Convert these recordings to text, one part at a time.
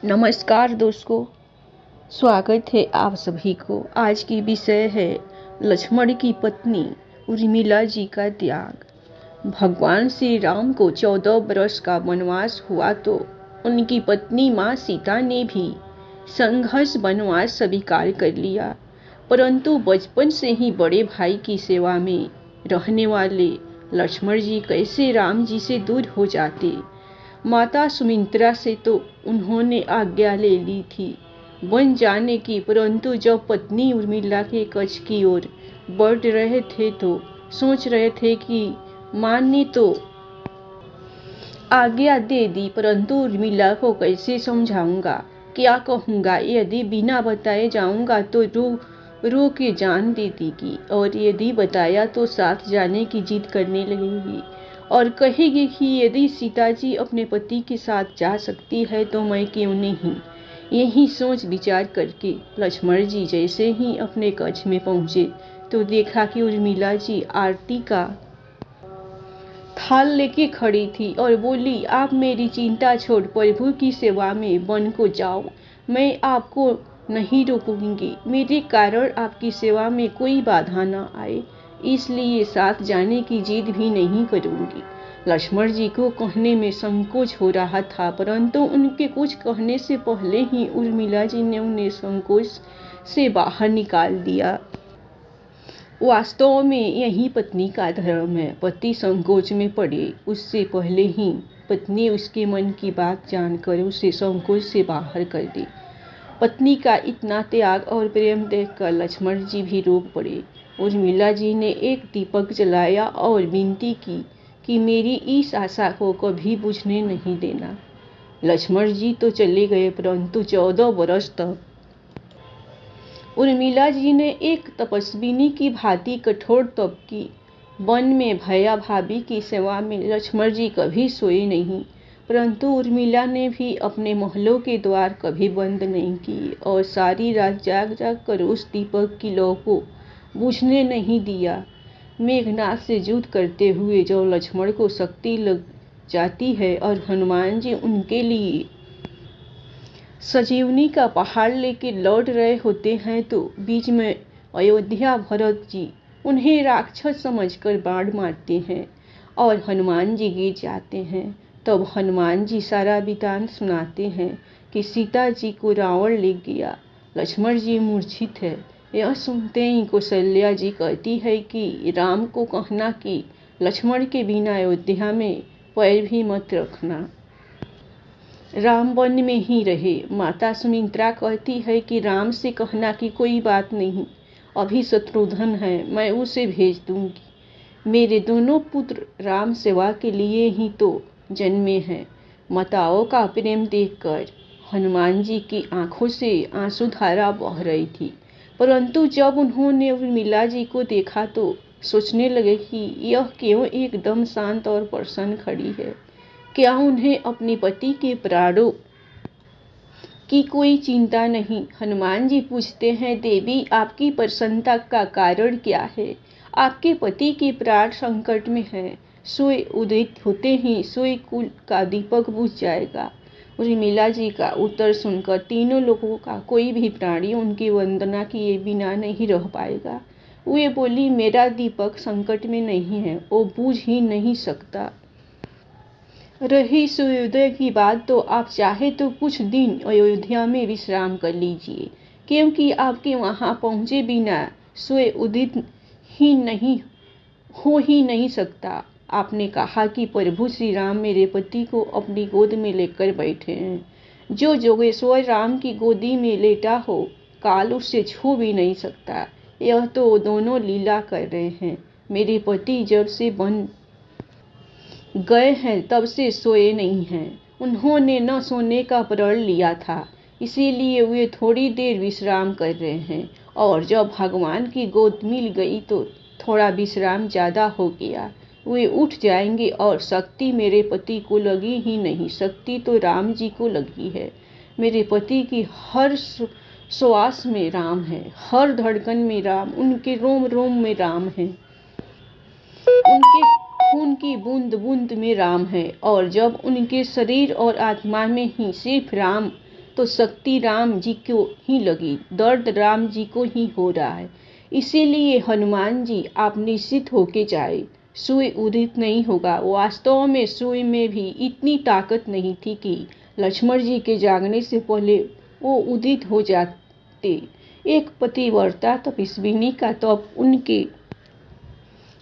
नमस्कार दोस्तों, स्वागत है आप सभी को। आज की विषय है लक्ष्मण की पत्नी उर्मिला जी का त्याग। भगवान श्री राम को 14 वर्ष का वनवास हुआ तो उनकी पत्नी माँ सीता ने भी संघर्ष वनवास स्वीकार कर लिया, परंतु बचपन से ही बड़े भाई की सेवा में रहने वाले लक्ष्मण जी कैसे राम जी से दूर हो जाते। माता सुमित्रा से तो उन्होंने आज्ञा ले ली थी वन जाने की, परंतु जब पत्नी उर्मिला के कच्छ की ओर बढ़ रहे थे तो सोच रहे थे कि मां ने तो आज्ञा दे दी, परंतु उर्मिला को कैसे समझाऊंगा, क्या कहूंगा। यदि बिना बताए जाऊंगा तो रो के जान दे देगी, और यदि बताया तो साथ जाने की जिद करने लगेगी और कहेगी कि यदि सीता जी अपने पति के साथ जा सकती है तो मैं क्यों नहीं। यही सोच विचार करके लक्ष्मण जी जैसे ही अपने कच्छ में पहुंचे तो देखा कि उर्मिला जी आरती का थाल लेके खड़ी थी और बोली, आप मेरी चिंता छोड़ प्रभु की सेवा में वन को जाओ। मैं आपको नहीं रोकूंगी, मेरे कारण आपकी सेवा में कोई बाधा न आए, इसलिए साथ जाने की जिद भी नहीं करूंगी। लक्ष्मण जी को कहने में संकोच हो रहा था, परंतु उनके कुछ कहने से पहले ही उर्मिला जी ने उन्हें संकोच से बाहर निकाल दिया। वास्तव में यही पत्नी का धर्म है। पति संकोच में पड़े उससे पहले ही पत्नी उसके मन की बात जानकर उसे संकोच से बाहर कर दे। पत्नी का इतना त्याग और प्रेम देखकर लक्ष्मण जी भी रो पड़े। उर्मिला जी ने एक दीपक जलाया और विनती की कि मेरी इस आशा को कभी बुझने नहीं देना। लक्ष्मण जी तो चले गए, परंतु 14 वर्ष तक उर्मिला जी ने एक तपस्विनी की भांति कठोर तप की। वन में भैया भाभी की सेवा में लक्ष्मण जी कभी सोए नहीं, परंतु उर्मिला ने भी अपने महलों के द्वार कभी बंद नहीं किए और सारी रात जाग जाग कर उस दीपक की लौ को बुझने नहीं दिया। मेघनाथ से युद्ध करते हुए जो लक्ष्मण को शक्ति लग जाती है और हनुमान जी उनके लिए संजीवनी का पहाड़ लेके लौट रहे होते हैं तो बीच में अयोध्या भरत जी उन्हें राक्षस समझकर बाण मारते हैं और हनुमान जी गिर जाते हैं। तब हनुमान जी सारा वृतांत सुनाते हैं कि सीता जी को रावण ले गया, लक्ष्मण जी मूर्छित है। यह सुनते ही कौशल्या जी कहती है कि राम को कहना कि लक्ष्मण के बिना अयोध्या में पैर भी मत रखना, राम वन में ही रहे। माता सुमित्रा कहती है कि राम से कहना कि कोई बात नहीं, अभी शत्रुघ्न है, मैं उसे भेज दूंगी। मेरे दोनों पुत्र राम सेवा के लिए ही तो जन्मे हैं। माताओं का प्रेम देखकर हनुमान जी की आंखों से आंसू धारा बह रही थी, परंतु जब उन्होंने उर्मिला जी को देखा तो सोचने लगे कि यह क्यों एकदम शांत और प्रसन्न खड़ी है। क्या उन्हें अपने पति के प्राणों की कोई चिंता नहीं। हनुमान जी पूछते हैं, देवी आपकी प्रसन्नता का कारण क्या है। आपके पति के प्राण संकट में हैं, सूर्य उदित होते ही सूर्य कुल का दीपक बुझ जाएगा। उर्मिला जी का उत्तर सुनकर तीनों लोगों का कोई भी प्राणी उनकी वंदना किए बिना नहीं रह पाएगा। वे बोली, मेरा दीपक संकट में नहीं है, वो बुझ ही नहीं सकता। रही सूर्योदय की बात तो आप चाहे तो कुछ दिन अयोध्या में विश्राम कर लीजिए, क्योंकि आपके वहां पहुंचे बिना सूर्य उदित ही नहीं सकता। आपने कहा कि प्रभु श्री राम मेरे पति को अपनी गोद में लेकर बैठे हैं। जो जोगेश्वर राम की गोदी में लेटा हो काल उससे छू भी नहीं सकता। यह तो दोनों लीला कर रहे हैं। मेरे पति जब से बन गए हैं तब से सोए नहीं हैं। उन्होंने न सोने का प्रण लिया था, इसीलिए वे थोड़ी देर विश्राम कर रहे हैं, और जब भगवान की गोद मिल गई तो थोड़ा विश्राम ज़्यादा हो गया। वे उठ जाएंगे और शक्ति मेरे पति को लगी ही नहीं, शक्ति तो राम जी को लगी है। मेरे पति की हर श्वास में राम है, हर धड़कन में राम, उनके रोम रोम में राम है, उनके खून की बूंद बूंद में राम है, और जब उनके शरीर और आत्मा में ही सिर्फ राम तो शक्ति राम जी को ही लगी, दर्द राम जी को ही हो रहा है। इसीलिए हनुमान जी आप निश्चित होके जाए, सूर्य उदित नहीं होगा। वास्तव में सूर्य में भी इतनी ताकत नहीं थी कि लक्ष्मण जी के जागने से पहले वो उदित हो जाते। एक पतिव्रता तपस्विनी का तप उनके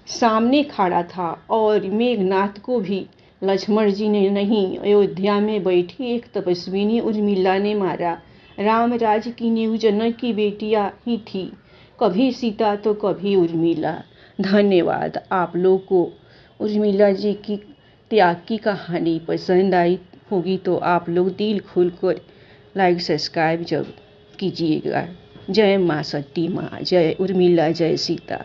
सामने खड़ा था और मेघनाथ को भी लक्ष्मण जी ने नहीं, अयोध्या में बैठी एक तपस्विनी उर्मिला ने मारा। रामराज की नींव जनक की बेटियां ही थी, कभी सीता तो कभी उर्मिला। धन्यवाद। आप लोग को उर्मिला जी की त्याग की कहानी पसंद आई होगी तो आप लोग दिल खोलकर लाइक सब्सक्राइब जब कीजिएगा। जय माँ सती माँ, जय उर्मिला, जय सीता।